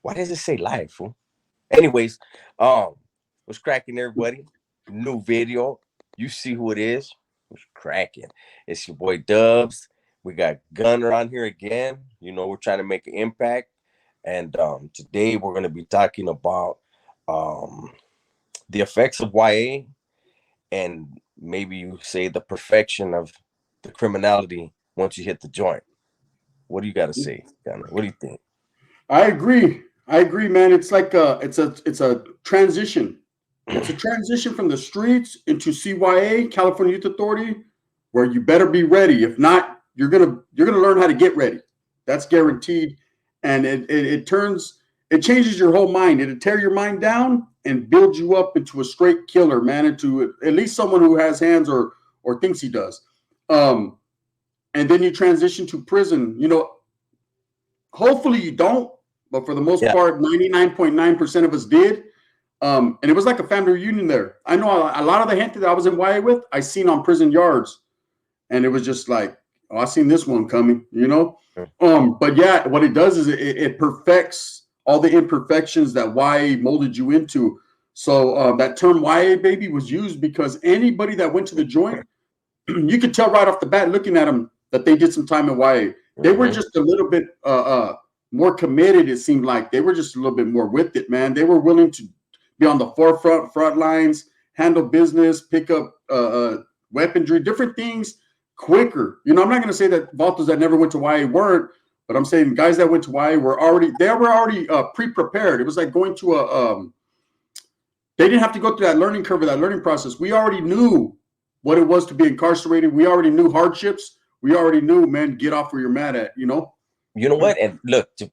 Why does it say live, fool? Anyways, what's cracking, everybody? New video. You see who it is? What's cracking? It's your boy Dubs. We got Gunner on here again. We're trying to make an impact, and today we're gonna be talking about um the effects of YA, and maybe you say the perfection of the criminality once you hit the joint. What do you got to say, Gunner? What do you think? I agree. I agree, man. It's a transition. It's a transition from the streets into CYA, California Youth Authority, where you better be ready. If not, you're gonna learn how to get ready. That's guaranteed. And it changes your whole mind. It'll tear your mind down and build you up into a straight killer, man, into at least someone who has hands or thinks he does. Um, and then you transition to prison. Hopefully you don't, but for the most Yeah. part, 99.9% of us did. And it was like a family reunion there. I know a lot of the gente that I was in YA with, I seen on prison yards, and it was just like, oh, I seen this one coming. But yeah, what it does is it perfects all the imperfections that YA molded you into. So that term YA baby was used because anybody that went to the joint, you could tell right off the bat looking at them that they did some time in YA. They were Mm-hmm. just a little bit more committed. It seemed like they were just a little bit more with it, man. They were willing to be on the front lines, handle business, pick up weaponry, different things quicker. I'm not going to say that vatos that never went to YA weren't, but I'm saying guys that went to YA were already pre-prepared. It was like going to they didn't have to go through that learning curve or that learning process. We already knew what it was to be incarcerated. We already knew hardships. We already knew, man, get off where you're mad at. You know what? And look, to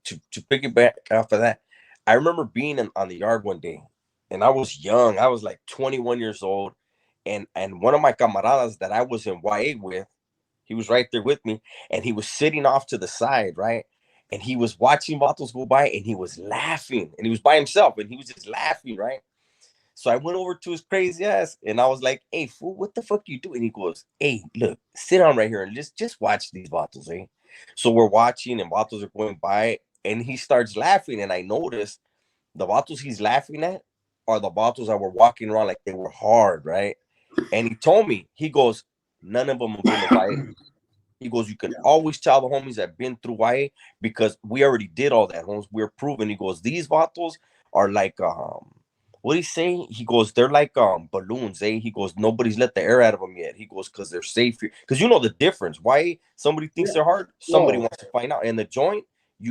piggyback off of that, I remember being on the yard one day, and I was young. I was like 21 years old, and one of my camaradas that I was in YA with, he was right there with me, and he was sitting off to the side, right? And he was watching vatos go by, and he was laughing, and he was by himself, and he was just laughing, right? So I went over to his crazy ass, and I was like, "Hey, fool, what the fuck you doing?" He goes, "Hey, look, sit down right here and just watch these bottles, eh?" So we're watching, and bottles are going by, and he starts laughing, and I noticed the bottles he's laughing at are the bottles that were walking around like they were hard, right? And he told me, he goes, "None of them have been to YA." He goes, "You can Yeah. always tell the homies that been through YA because we already did all that, homies. We're proven." He goes, "These bottles are like what he's saying." He goes, "They're like balloons, eh?" He goes, "Nobody's let the air out of them yet." He goes, "Because they're safe here." Because you know the difference. Why somebody thinks Yeah. they're hard, somebody Whoa. wants to find out. And the joint,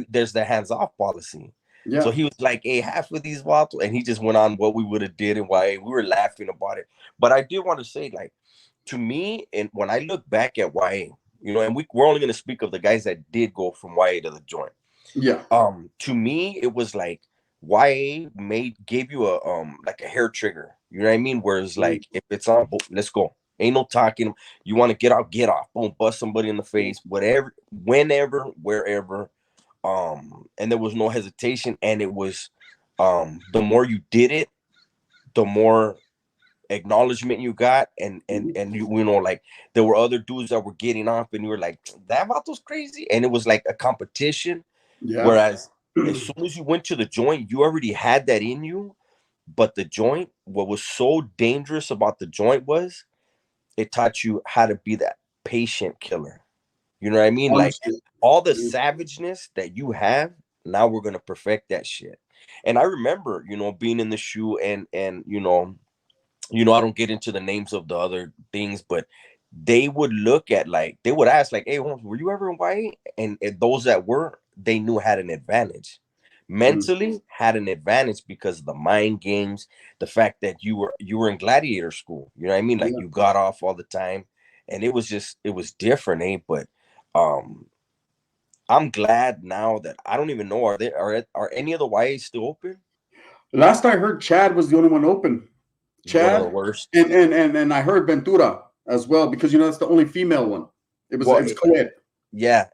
there's the hands off policy. So Yeah. he was like, "Hey, half of these bottles," and he just went on what we would have did and why we were laughing about it. But I did want to say, like, to me, and when I look back at YA, and we're only going to speak of the guys that did go from YA to the joint. Yeah. To me, it was like YA gave you a like a hair trigger. You know what I mean? Whereas like if it's on, let's go. Ain't no talking. You want to get out, get off. Boom, bust somebody in the face, whatever, whenever, wherever. And there was no hesitation, and it was the more you did it, the more acknowledgement you got, and you know, like there were other dudes that were getting off, and you were like, that vato's crazy, and it was like a competition. Yeah. Whereas as soon as you went to the joint, you already had that in you. But the joint, what was so dangerous about the joint was it taught you how to be that patient killer. You know what I mean? Like Honestly. all the savageness that you have, now we're gonna perfect that shit. And I remember, being in the shoe, and I don't get into the names of the other things, but they would look at, like, they would ask, like, "Hey, Holmes, were you ever in white?" And those that were, they knew had an advantage. Mm. Mentally had an advantage because of the mind games, the fact that you were in gladiator school. You know what I mean? Like Yeah. you got off all the time, and it was different, eh? But um, I'm glad now that I don't even know, are any of the YAs still open? Last I heard, Chad was the only one open. One of the Chad, worst. and I heard Ventura as well because that's the only female one. Well, It's co-ed. yeah.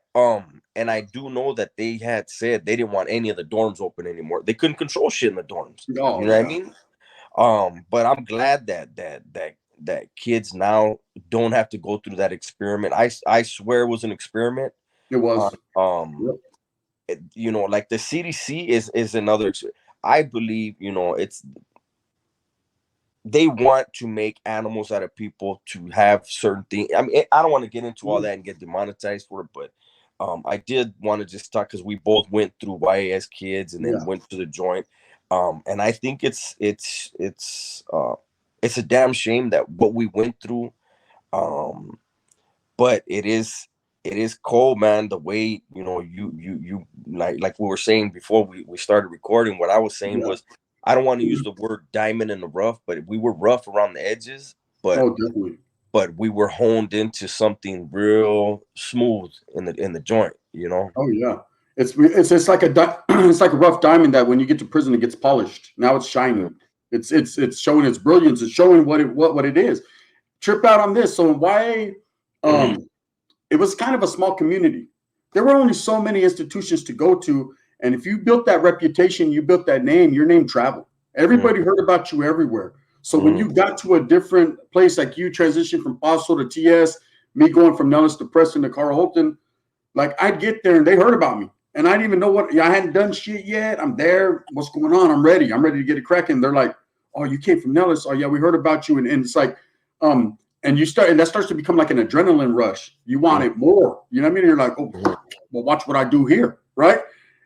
And I do know that they had said they didn't want any of the dorms open anymore. They couldn't control shit in the dorms. Oh You know what I yeah. mean? But I'm glad that kids now don't have to go through that experiment. I swear it was an experiment It on was. Yep. you know, like the CDC is another. I believe, you know, it's they want to make animals out of people to have certain things. I mean, I don't want to get into all Mhm. that and get demonetized for it, but I did want to just talk because we both went through YA as kids and then Yeah, went to the joint. And I think it's a damn shame that what we went through. Um, but it is cold, man. The way, you know, you like we were saying before we started recording. What I was saying yeah. was, I don't want to use the word diamond in the rough, but we were rough around the edges, but Oh, definitely. we were honed into something real smooth in the joint, you know. Oh, yeah. It's like it's like a rough diamond that when you get to prison it gets polished. Now it's Mhm. shining. It's showing its brilliance. It's showing what it is. Trip out on this. So in YA, it was kind of a small community. There were only so many institutions to go to, and if you built that reputation, you built that name, your name traveled. Mhm. Everybody heard about you everywhere. So when Mhm. you got to a different place, like you transitioned from Paso to TS, me going from Nellis to Preston to Carl Holton, like I'd get there and they heard about me. And I didn't even know what I hadn't done shit yet. I'm there. What's going on? I'm ready. I'm ready to get it cracking. They're like, "Oh, you came from Nellis. Oh yeah, we heard about you." And it's like, and you start, and that starts to become like an adrenaline rush. You want Mhm. it more. You know what I mean? You're like, "Oh, Mhm. well, watch what I do here." Right.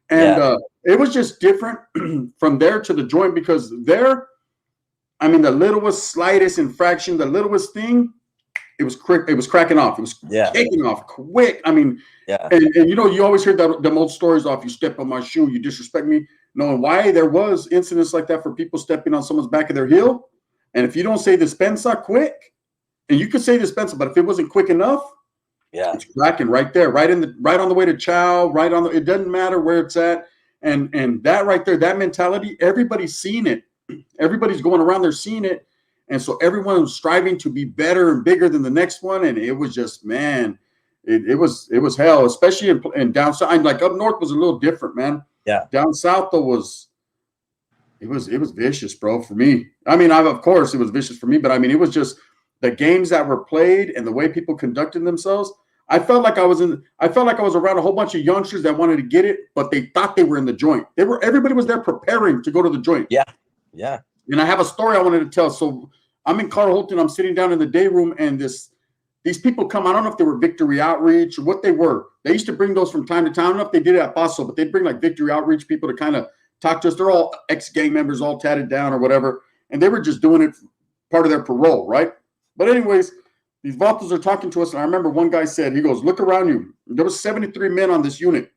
And Yeah. it was just different from there to the joint because there, I mean, the littlest, slightest infraction, the littlest thing, it was quick. It was cracking off. It was Yeah. kicking off quick. I mean, Yeah. and you know, you always hear that them old stories off. You step on my shoe, you disrespect me. Knowing why there was incidents like that for people stepping on someone's back of their heel, and if you don't say dispensa quick, and you could say dispensa, but if it wasn't quick enough, Yeah. it's cracking right there, right on the way to chow, right on the. It doesn't matter where it's at, and that right there, that mentality, everybody's seen it. Everybody's going around there seeing it, and so everyone was striving to be better and bigger than the next one, and it was just man, it was hell, especially in down south. Like up north was a little different, man. Yeah. Down south though was it was vicious, bro. For me, I mean, of course it was vicious for me, but I mean, it was just the games that were played and the way people conducted themselves. I felt like I was around a whole bunch of youngsters that wanted to get it, but they thought they were in the joint. Everybody was there preparing to go to the joint. Yeah. Yeah. And I have a story I wanted to tell. So I'm in Carl Holton. I'm sitting down in the day room, and these people come. I don't know if they were Victory Outreach or what they were. They used to bring those from time to time. I don't know if they did it at Paso, but they'd bring like Victory Outreach people to kind of talk to us. They're all ex-gang members, all tatted down or whatever, and they were just doing it part of their parole, right? But anyways, these vatos are talking to us, and I remember one guy said, he goes, "Look around you. There was 73 men on this unit."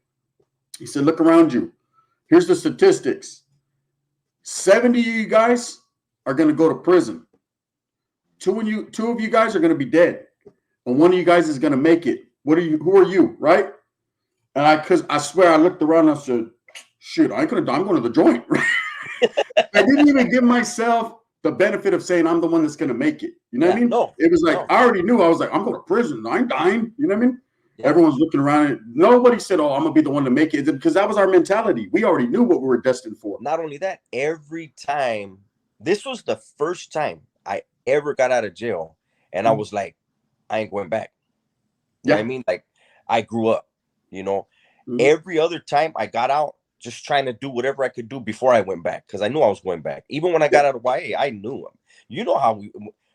He said, "Look around you. Here's the statistics. 70 of you guys are going to go to prison. Two of you guys are going to be dead, and one of you guys is going to make it. What are you? Who are you? Right?" And because I swear I looked around and I said, "Shit, I could have. I'm going to the joint." I didn't even give myself the benefit of saying I'm the one that's going to make it. You know what I Yeah. mean? No. It was like No. I already knew. I was like, I'm going to prison. I ain't dying. You know what I mean? Yeah. Everyone's looking around. And nobody said, "Oh, I'm going to be the one to make it," because that was our mentality. We already knew what we were destined for. Not only that, every time, this was the first time I ever got out of jail, and I Mm-hmm. was like, I ain't going back. You know what I Yeah. mean? Like, I grew up, you know. Mm-hmm. Every other time I got out, just trying to do whatever I could do before I went back, because I knew I was going back. Even when I Yeah. got out of YA, I knew him. You know how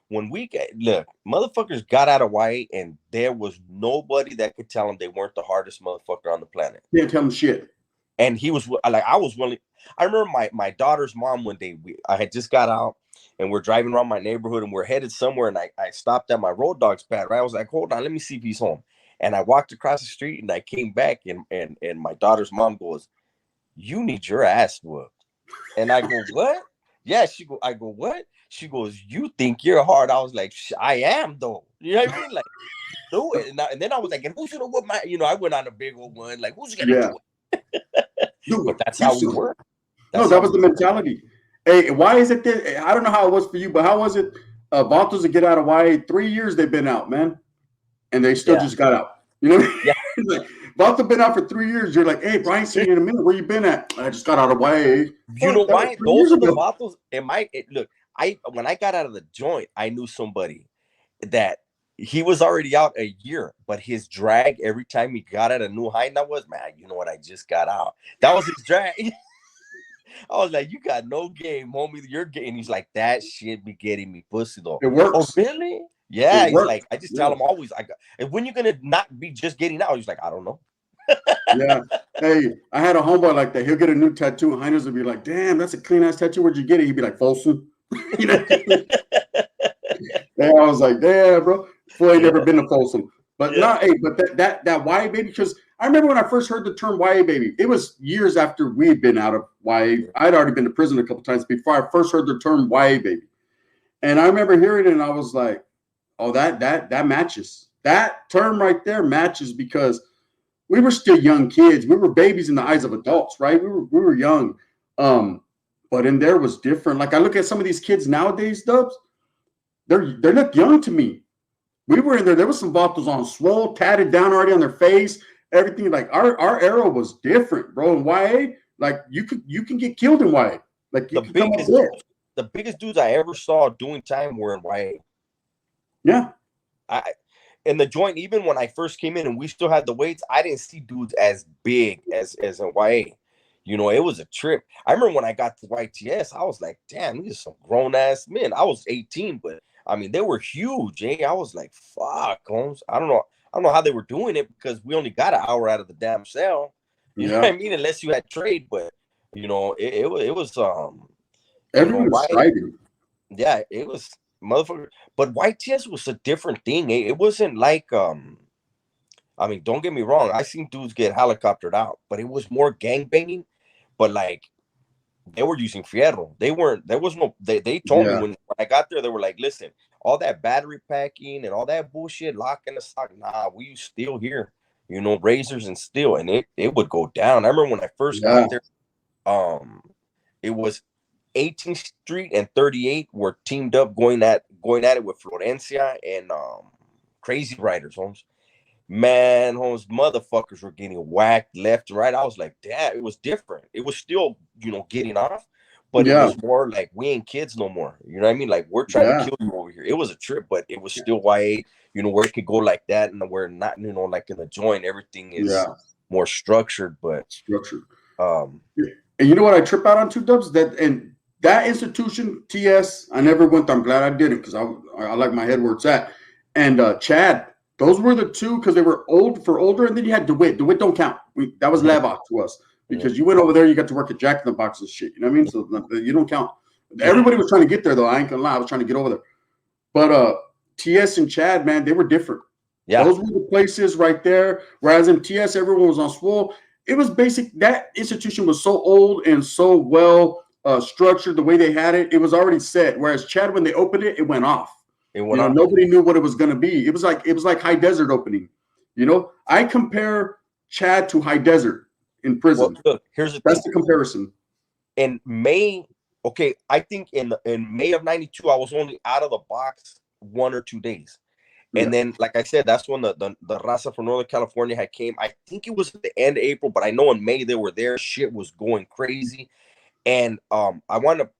when we get, look, motherfuckers got out of YA, and there was nobody that could tell them they weren't the hardest motherfucker on the planet. Can't tell them shit. And he was like, I was willing. I remember my daughter's mom one day. I had just got out, and we're driving around my neighborhood, and we're headed somewhere. And I stopped at my road dog's pad. Right, I was like, hold on, let me see if he's home. And I walked across the street, and I came back, and my daughter's mom goes, "You need your ass whooped." And I go, "What?" Yeah, I go, "What?" She goes, "You think you're hard?" I was like, "I am though." You know what I mean? Like, do it. And then I was like, "And who's gonna whoop my?" You know, I went on a big old one. Like, who's gonna Yeah. do it? Do But it. that's Do how we something. were. No, That's that how was we the were. mentality. Hey, why is it that I don't know how it was for you, but how was it? Vatos to get out of YA 3 years they've been out, man, and they still Yeah, just got out. You know, what I mean? yeah. Like Vato been out for 3 years. You're like, "Hey, Brian, seen you in a minute. Where you been at?" "I just got out of YA." You know Fuck, that was why? three Those years are the ago. vatos. Look, I when I got out of the joint, I knew somebody that he was already out a year, but his drag every time he got at a new height, that was, man, you know what? I just got out. That was his drag. I was like, you got no game, homie. You're getting. He's like, that shit be getting me pussy though. It Oh, works. really? It Yeah. He's works. like, I just tell Yeah. him always, I got. And when you gonna not be just getting out? He's like, I don't know. Yeah. Hey, I had a homeboy like that. He'll get a new tattoo, and Heiners will be like, "Damn, that's a clean ass tattoo. Where'd you get it?" He'd be like, "Folsom." You know. And I was like, "Damn, bro, fool ain't Yeah, never been to Folsom." But yeah, not, hey, but that YA baby, because I remember when I first heard the term YA baby, it was years after we'd been out of YA. yeah. I'd already been to prison a couple times before I first heard the term YA baby, and I remember hearing it, and I was like, "Oh, that matches. That term right there matches because." We were still young kids. We were babies in the eyes of adults, right? We were young. Um, but in there was different. Like I look at some of these kids nowadays, Dubs, they look young to me. We were in there. There was some bottles on swole, tatted down already on their face, everything. Like our era was different, bro. In YA, like you can get killed in YA. Like you The can come up biggest dead. dudes, the biggest dudes I ever saw doing time were in YA. Yeah. I in the joint, even when I first came in and we still had the weights, I didn't see dudes as big as in YA. You know, it was a trip. I remember when I got to YTS, I was like, damn, these are some grown ass men. I was 18, but I mean, they were huge. Eh? I was like, fuck, Holmes. I don't know how they were doing it because we only got an hour out of the damn cell. You know what Yeah. I mean? Unless you had trade, but you know, it was you know, Everything was why exciting. yeah, it was motherfucker. But YTS was a different thing. It wasn't like I mean, don't get me wrong. I seen dudes get helicoptered out, but it was more gang banging. But like they were using fierro. They weren't. There was no. They told me Yeah. when I got there, they were like, listen, all that battery packing and all that bullshit, lock in the sock. Nah, we use steel here. You know, razors and steel, and it would go down. I remember when I first Yeah. got there. Um, it was 18th Street and 38 were teamed up going at it with Florencia and Crazy Riders, Holmes. Man, Holmes, motherfuckers were getting whacked left and right. I was like, damn, it was different. It was still, getting off, but it Yeah. was more like we ain't kids no more. You know what I mean? Like we're trying to Yeah. kill you over here. It was a trip, but it was still YA, where it could go like that and where not, like in the joint, everything is Yeah. more structured. But Structured. um And you know what I trip out on two Dubs? That institution, TS, I never went there. I'm glad I didn't because I like my head where it's at. And Chad, those were the two because they were older, and then you had DeWitt. DeWitt don't count. That was mhm, Levox to us mhm. because you went over there, you got to work at Jack in the Box and shit. You know what I mean? So you don't count. Yeah, Everybody was trying to get there though. I ain't gonna lie, I was trying to get over there. But TS and Chad, man, they were different. yeah. Those were the places right there. Whereas in TS, everyone was on swole. It was basic. That institution was so old and so well structured. The way they had it, it was already set. Whereas Chad, when they opened it, it went off. It went off. Nobody knew what it was going to be. It was like High Desert opening. I compare Chad to High Desert in Well, prison. look, here's the That's thing. the comparison. In May, okay, I think in May of '92, I was only out of the box 1 or 2 days. Yeah, And then, like I said, that's when the Raza from Northern California had came. I think it was at the end of April, but I know in May they were there. Shit was going crazy. And I wound up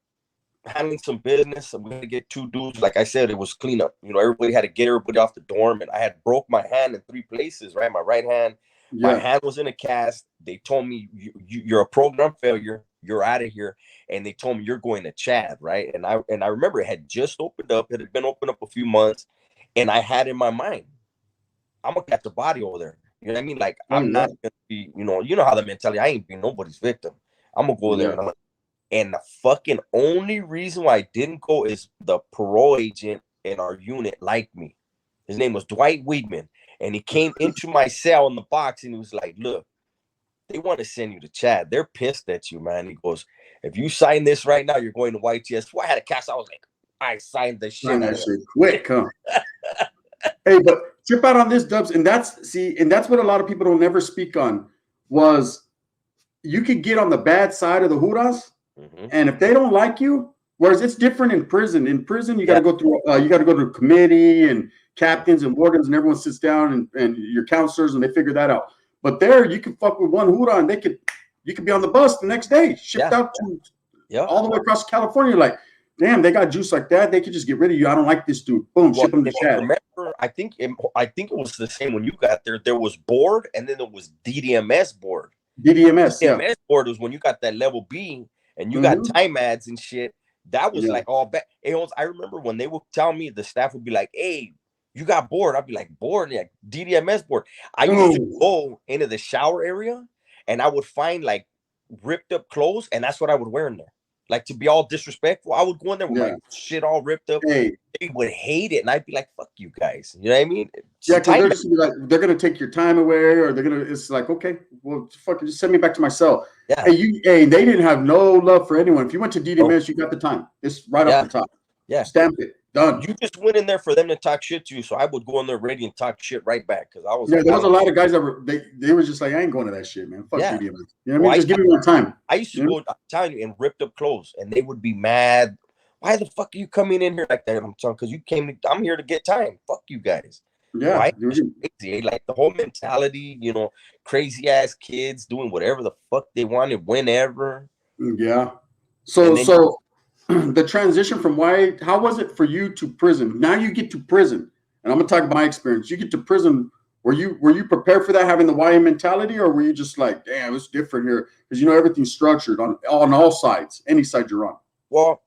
handling some business. And we had to get two dudes. Like I said, it was cleanup. Everybody had to get everybody off the dorm. And I had broke my hand in 3 places, right? My right hand, my yeah. hand was in a cast. They told me, you're a program failure. You're out of here. And they told me you're going to Chad, right? And I remember it had just opened up. It had been opened up a few months. And I had in my mind, I'm gonna catch a body over there. You know what I mean? Like Oh I'm yeah, not gonna be, you know how the mentality. I ain't be nobody's victim. I'm gonna go there yeah. and the fucking only reason why I didn't go is the parole agent in our unit liked me. His name was Dwight Weedman, and he came into my cell in the box and he was like, "Look, they want to send you to Chad. They're pissed at you, man." He goes, "If you sign this right now, you're going to YTS." Well, I had a cast. I was like, I signed the shit Find out that of shit quick, huh? Hey, but trip out on this, Dubs, and that's what a lot of people don't never speak on was you could get on the bad side of the Huras, it. Hmm. and if they don't like you, whereas it's different in prison. In prison, you got Yeah. to go through, a committee and captains and wardens, and everyone sits down and your counselors, and they figure that out. But there, you can fuck with one Hura, and you could be on the bus the next day, shipped Yeah. out to Yep. all the way across California. Like damn, they got juice like that. They could just get rid of you. I don't like this dude. Boom, Well, ship him to Shad. remember, I think it was the same when you got there. There was board, and then there was DDMS board. DDMS, yeah. DDMS board was when you got that level B and you got Mm-hmm. time ads and shit. That was Yeah. like all bad. I remember when they would tell me, the staff would be like, "Hey, you got board?" I'd be like, "Board, yeah, DDMS board." I used to Oh, go into the shower area and I would find like ripped up clothes, and that's what I would wear in there. Like, to be all disrespectful, I would go in there with yeah. my shit all ripped up. Hey, They would hate it, and I'd be like, "Fuck you guys," you know what I mean? It's yeah, a because time. they're just like they're gonna take your time away, or they're gonna. It's like, okay, well, fuck it, just send me back to my cell. Yeah, Hey, they didn't have no love for anyone. If you went to bro. DDMS, you got the time. It's right off Yeah, the top. yeah. Stamp it. Done. You just went in there for them to talk shit to you, so I would go in there ready and talk shit right back because I was Yeah, like, there I was a don't. lot of guys that were they were just like, I ain't going to that shit, man. Fuck Yeah. DDMS. You know what I Well, mean? Just give me my time. I used to You know? go, I'm telling you, in ripped up clothes, and they would be mad. Why the fuck are you coming in here like that? I'm telling, because I'm here to get time. Fuck you guys. Yeah. Why? It's crazy. Like the whole mentality, crazy ass kids doing whatever the fuck they wanted whenever. Yeah. And So then the transition from how was it for you to prison? Now you get to prison, and I'm gonna talk about my experience. You get to prison. Were you prepared for that, having the YA mentality, or were you just like, damn, it's different here because everything's structured on all sides, any side you're on. well,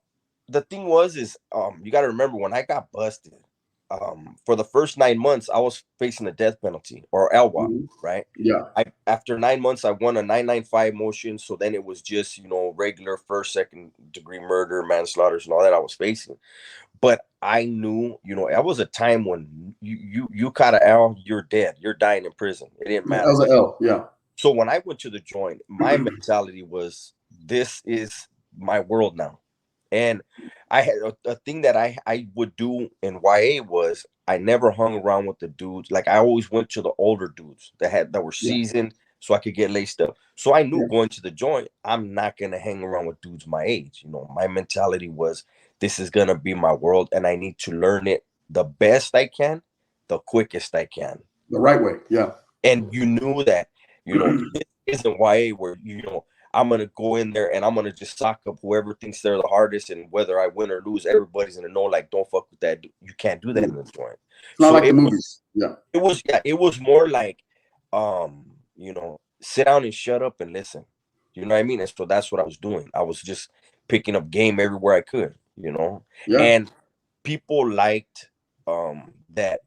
the thing is you got to remember when I got busted. For the first 9 months, I was facing the death penalty or LWOP, Mm-hmm. right? Yeah. After 9 months, I won a 995 motion. So then it was just regular first, second degree murder, manslaughter, and all that I was facing. But I knew, that was a time when you caught an L, you're dead, you're dying in prison. It didn't That matter. was an L. Yeah. So when I went to the joint, my mentality was, this is my world now. And I had a thing that I would do in YA was I never hung around with the dudes. Like, I always went to the older dudes that were Yeah. seasoned so I could get laced up. So I knew Yeah. going to the joint, I'm not gonna hang around with dudes my age. My mentality was, this is gonna be my world and I need to learn it the best I can, the quickest I can. The right way. Yeah. And you knew that, this isn't YA where I'm gonna go in there and I'm gonna just sock up whoever thinks they're the hardest, and whether I win or lose, everybody's gonna know, like, don't fuck with that. You can't do that in the joint. It's not So like the movies. Yeah. it was more like, sit down and shut up and listen. You know what I mean? And so that's what I was doing. I was just picking up game everywhere I could, Yeah. and people liked that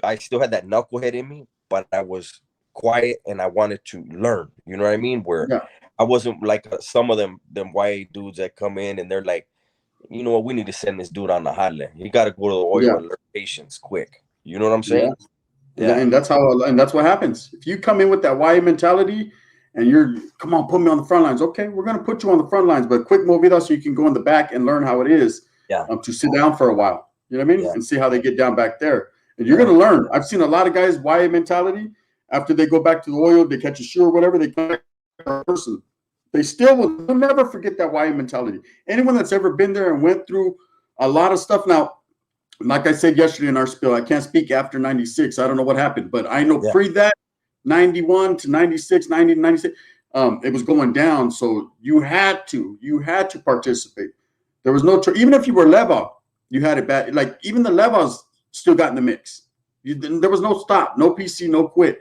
I still had that knucklehead in me, but I was quiet and I wanted to learn. You know what I mean? Where Yeah. I wasn't like some of them white dudes that come in and they're like, you know what, we need to send this dude on the hotline. You got to go to the oil Yeah. and learn patience quick. You know what I'm Yeah. saying? Yeah. And that's what happens. If you come in with that YA mentality and come on, put me on the front lines. Okay, we're gonna put you on the front lines, but quick movida so you can go in the back and learn how it is Yeah. To sit down for a while. You know what I mean? Yeah. And see how they get down back there. And you're gonna learn. I've seen a lot of guys YA mentality. After they go back to the oil, they catch a shoe or whatever, they come back to a person. They still will never forget that YA mentality. Anyone that's ever been there and went through a lot of stuff. Now, like I said yesterday in our spill, I can't speak after 96. I don't know what happened, but I know pre that, 91 to 96, 90 to 96, it was going down. So you had to participate. There was no, even if you were Leva, you had it bad. Like, even the Levas still got in the mix. There was no stop, no PC, no quit.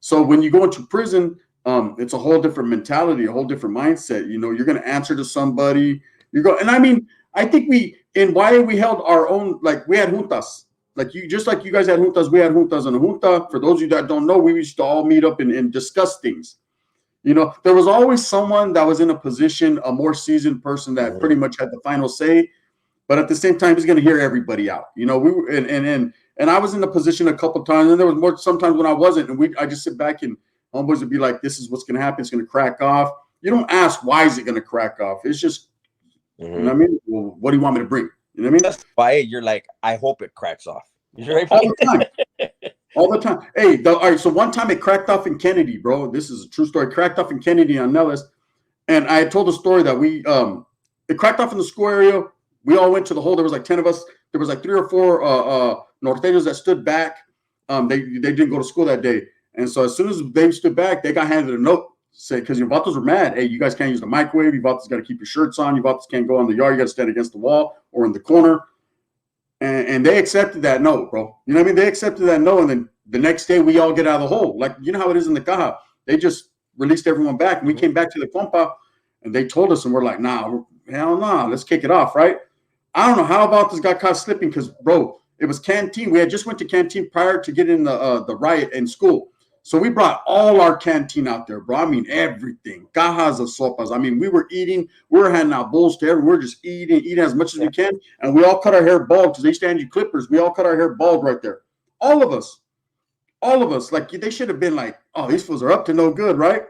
So when you go into prison, it's a whole different mentality, a whole different mindset. You're going to answer to somebody. And I mean, I think in YA we held our own, like, we had juntas. Like, just like you guys had juntas, we had juntas. And a junta, for those of you that don't know, we used to all meet up and discuss things. There was always someone that was in a position, a more seasoned person that pretty much had the final say. But at the same time, he's going to hear everybody out. We were, and I was in the position a couple of times, and there was more sometimes when I wasn't, and I just sit back and homeboys would be like, "This is what's going to happen. It's going to crack off." You don't ask why is it going to crack off. It's just, you know what I mean? Well, what do you want me to bring? You know what I mean? That's why you're like, I hope it cracks off. You know what I All mean? the time. All the time. Hey, all right. So one time it cracked off in Kennedy, bro. This is a true story. It cracked off in Kennedy on Nellis, and I had told a story that it cracked off in the school area. We all went to the hole. There was like 10 of us. There was like 3 or 4 norteños that stood back. They didn't go to school that day, and so as soon as they stood back, they got handed a note say, because your vatos were mad. Hey, you guys can't use the microwave. You vatos got to keep your shirts on. You vatos can't go in the yard. You got to stand against the wall or in the corner. And they accepted that no, bro. You know what I mean? They accepted that no, and then the next day we all get out of the hole. Like, you know how it is in the caja. They just released everyone back, and we came back to the compa, and they told us, and we're like, nah, hell nah, let's kick it off, right? I don't know how about this got caught slipping because, bro, it was canteen. We had just went to canteen prior to getting the riot in school. So we brought all our canteen out there, bro. I mean, everything. Cajas of sopas. I mean, we were eating. We were handing out bowls to everyone. We were just eating as much as we can. And we all cut our hair bald because they stand you clippers. We all cut our hair bald right there. All of us. All of us. Like, they should have been like, oh, these fools are up to no good, right?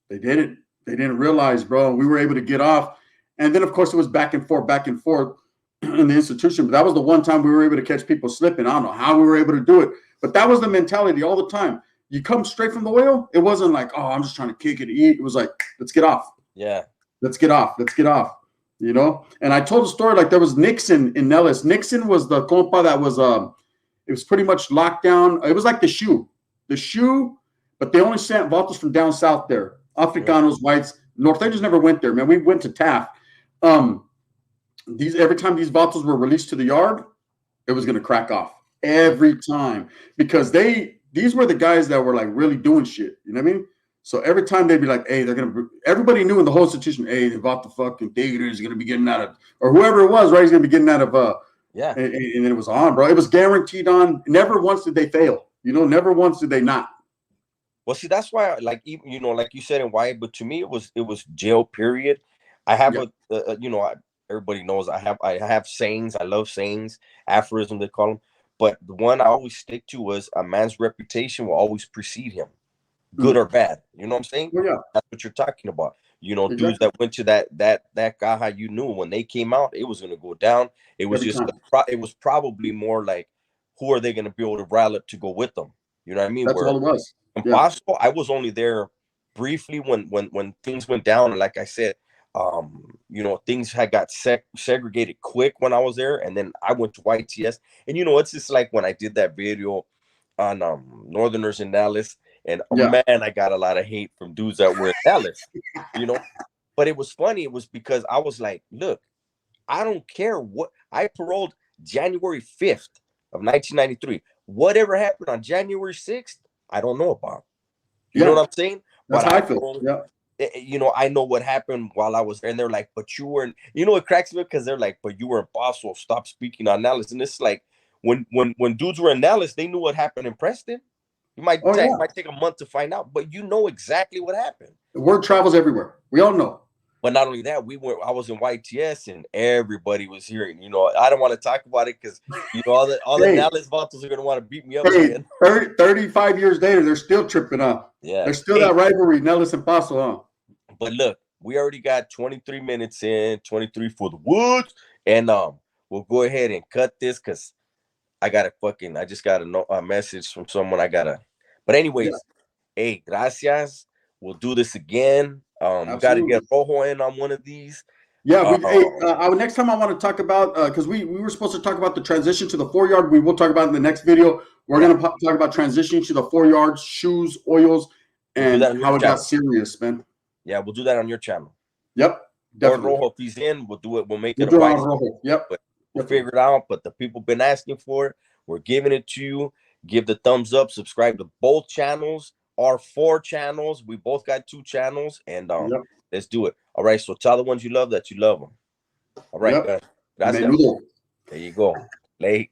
They didn't. They didn't realize, bro. We were able to get off. And then, of course, it was back and forth in the institution. But that was the one time we were able to catch people slipping. I don't know how we were able to do it. But that was the mentality all the time. You come straight from the whale. It wasn't like, oh, I'm just trying to kick it, eat. It was like, let's get off. Yeah. Let's get off. Let's get off. You know? And I told a story like there was Nixon in Nellis. Nixon was the compa that was, it was pretty much locked down. It was like the shoe, but they only sent vatos from down south there. Africanos, whites, Norteños never went there, man. We went to Taft. Every time these vatos were released to the yard, it was going to crack off every time because these were the guys that were like really doing shit. You know what I mean? So every time they'd be like, hey, everybody knew in the whole institution, hey, the vato fucking Tigre is going to be getting out of, or whoever it was, right? He's going to be getting out of, yeah. And it was on, bro. It was guaranteed on. Never once did they fail. You know, never once did they not. Well, see, that's why, like, even, like you said in Y.A, but to me, it was jail. Period. I have everybody knows I have sayings. I love sayings, aphorisms they call them. But the one I always stick to was a man's reputation will always precede him, good or bad. You know what I'm saying? Oh, yeah. That's what you're talking about. Exactly. Dudes that went to that guy, you knew when they came out, it was gonna go down. It was it was probably more like, who are they gonna be able to rally up to go with them? You know what I mean? That's all it was. Impossible. I was only there briefly when things went down, and like I said, things had got segregated quick when I was there, and then I went to YTS, and it's just like when I did that video on Northerners in Dallas, and man, I got a lot of hate from dudes that were in Dallas, but it was funny. It was because I was like, look, I don't care what I paroled January 5th of 1993. Whatever happened on January 6th, I don't know about. You know what I'm saying? That's how I feel. I know what happened while I was there, and they're like, but you weren't. It cracks me because they're like, but you were in Boswell. Stop speaking on Dallas. And it's like when dudes were in Dallas, they knew what happened in Preston. You might take a month to find out, but you know exactly what happened. The word travels everywhere. We all know. But not only that, I was in YTS and everybody was hearing. I don't want to talk about it because all the Dallas vatos are gonna want to beat me up again. 35 years later, they're still tripping up. Yeah, there's still that rivalry, Nellis and Paso, huh? But look, we already got 23 minutes in, 23 for the woods, and we'll go ahead and cut this because I just got a message from someone. But anyways, hey, gracias. We'll do this again. We got to get Rojo in on one of these. Yeah, next time I want to talk about, because we were supposed to talk about the transition to the 4-yard. We will talk about it in the next video. We're going to talk about transitioning to the 4 yards, shoes, oils, and how it got serious, man. Yeah, we'll do that on your channel. Yep, definitely. Rojo, if he's in, we'll do it. We'll make it a wise. Yep. But we'll figure it out. But the people been asking for it. We're giving it to you. Give the thumbs up. Subscribe to both channels. Our 4 channels. We both got 2 channels, and let's do it. All right. So tell the ones you love that you love them. All right. Yep. There you go. Late.